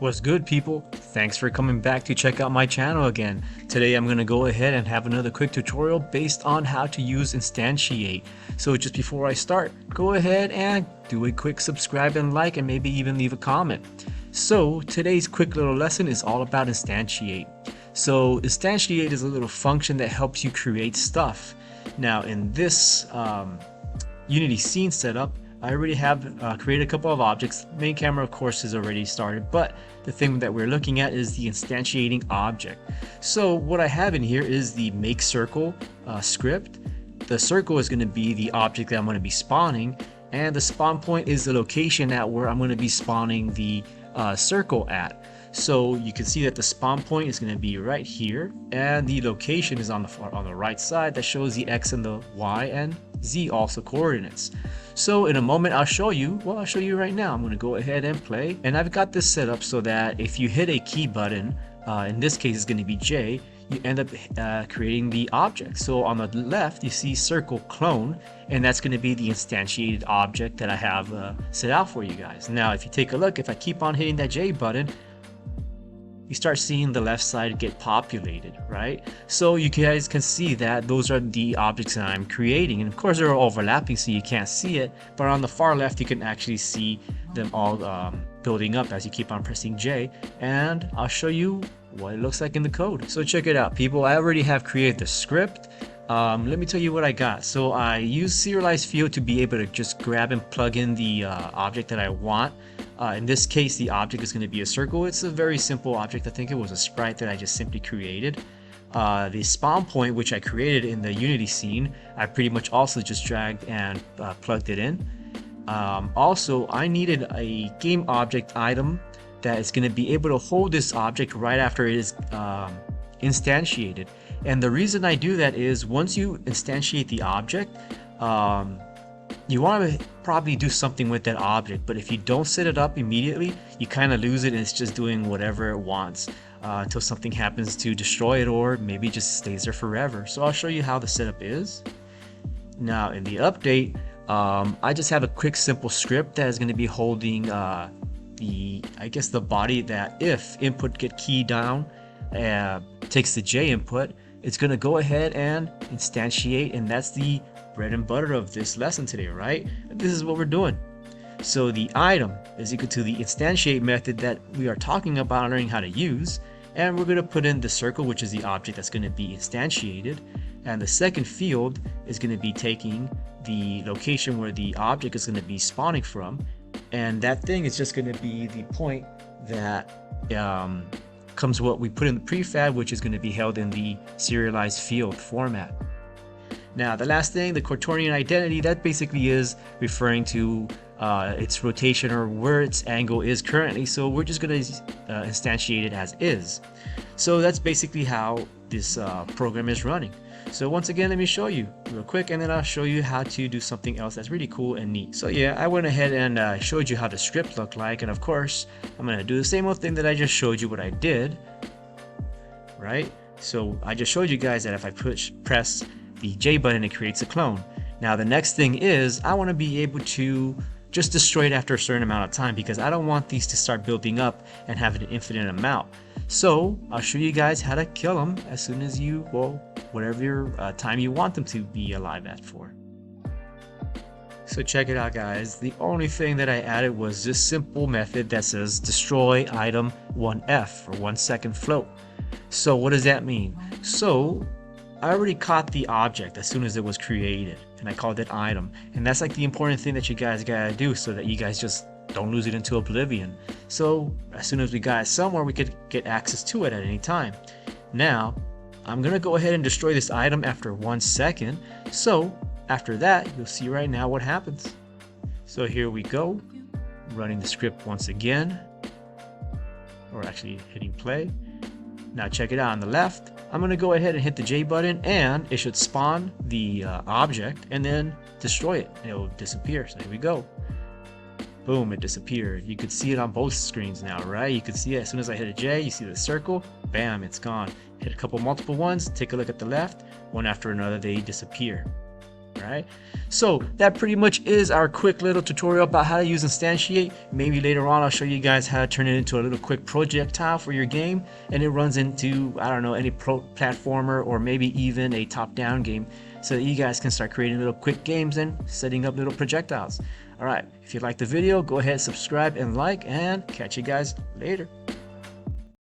What's good, people? Thanks for coming back to check out my channel again. Today I'm going to go ahead and have another quick tutorial based on how to use Instantiate. So just before I start, go ahead and do a quick subscribe and like, and maybe even leave a comment. So today's quick little lesson is all about Instantiate. So Instantiate is a little function that helps you create stuff. Now in this Unity scene setup, I already have created a couple of objects. Main camera, of course, is already started, but the thing that we're looking at is the instantiating object. So what I have in here is the make circle script. The circle is going to be the object that I'm going to be spawning, and the spawn point is the location at where I'm going to be spawning the circle at. So you can see that the spawn point is going to be right here, and the location is on the right side that shows the X and the Y and Z also coordinates. So in a moment I'll show you right now. I'm going to go ahead and play, and I've got this set up so that if you hit a key button, in this case it's going to be J, you end up creating the object. So on the left you see circle clone, and that's going to be the instantiated object that I have set out for you guys. Now if you take a look, if I keep on hitting that J button, you start seeing the left side get populated, right? So you guys can see that those are the objects that I'm creating, and of course they're overlapping so you can't see it, but on the far left you can actually see them all building up as you keep on pressing J, and I'll show you what it looks like in the code. So check it out, people. I already have created the script. Let me tell you what I got. So I use serialized field to be able to just grab and plug in the object that I want. In this case, the object is going to be a circle. It's a very simple object. I think it was a sprite that I just simply created. The spawn point, which I created in the Unity scene, I pretty much also just dragged and plugged it in. Also, I needed a game object item that is going to be able to hold this object right after it is instantiated. And the reason I do that is once you instantiate the object, you want to probably do something with that object, but if you don't set it up immediately, you kind of lose it and it's just doing whatever it wants until something happens to destroy it, or maybe it just stays there forever. So I'll show you how the setup is. Now in the update, I just have a quick simple script that is going to be holding the body that if input get keyed down takes the J input, it's going to go ahead and instantiate, and that's the bread and butter of this lesson today, right? This is what we're doing. So the item is equal to the instantiate method that we are talking about learning how to use, and we're going to put in the circle, which is the object that's going to be instantiated, and the second field is going to be taking the location where the object is going to be spawning from, and that thing is just going to be the point that comes what we put in the prefab, which is going to be held in the serialized field format. Now the last thing, the quaternion identity, that basically is referring to its rotation or where its angle is currently, so we're just going to instantiate it as is. So that's basically how this program is running. So once again, let me show you real quick, and then I'll show you how to do something else that's really cool and neat. So yeah, I went ahead and showed you how the script looked like, and of course I'm going to do the same old thing that I just showed you what I did, right? So I just showed you guys that if I press the J button, it creates a clone. Now the next thing is I want to be able to just destroy it after a certain amount of time, because I don't want these to start building up and have an infinite amount. So I'll show you guys how to kill them as soon as you, well, whatever time you want them to be alive at for. So check it out, guys. The only thing that I added was this simple method that says destroy item 1F, or 1 second float. So what does that mean? So I already caught the object as soon as it was created, and I called it item, and that's like the important thing that you guys gotta do so that you guys just don't lose it into oblivion. So as soon as we got it somewhere, we could get access to it at any time. Now I'm gonna go ahead and destroy this item after 1 second. So after that, you'll see right now what happens. So here we go, running the script once again, or actually hitting play. Now check it out, on the left I'm going to go ahead and hit the J button, and it should spawn the object and then destroy it. It will disappear. So here we go. Boom, it disappeared. You could see it on both screens now, right? You could see it as soon as I hit a J, you see the circle, bam, it's gone. Hit a couple multiple ones, take a look at the left, one after another they disappear, Alright, so that pretty much is our quick little tutorial about how to use Instantiate. Maybe later on I'll show you guys how to turn it into a little quick projectile for your game, and it runs into, I don't know, any platformer or maybe even a top-down game, so that you guys can start creating little quick games and setting up little projectiles. Alright, if you liked the video, go ahead, subscribe and like, and catch you guys later.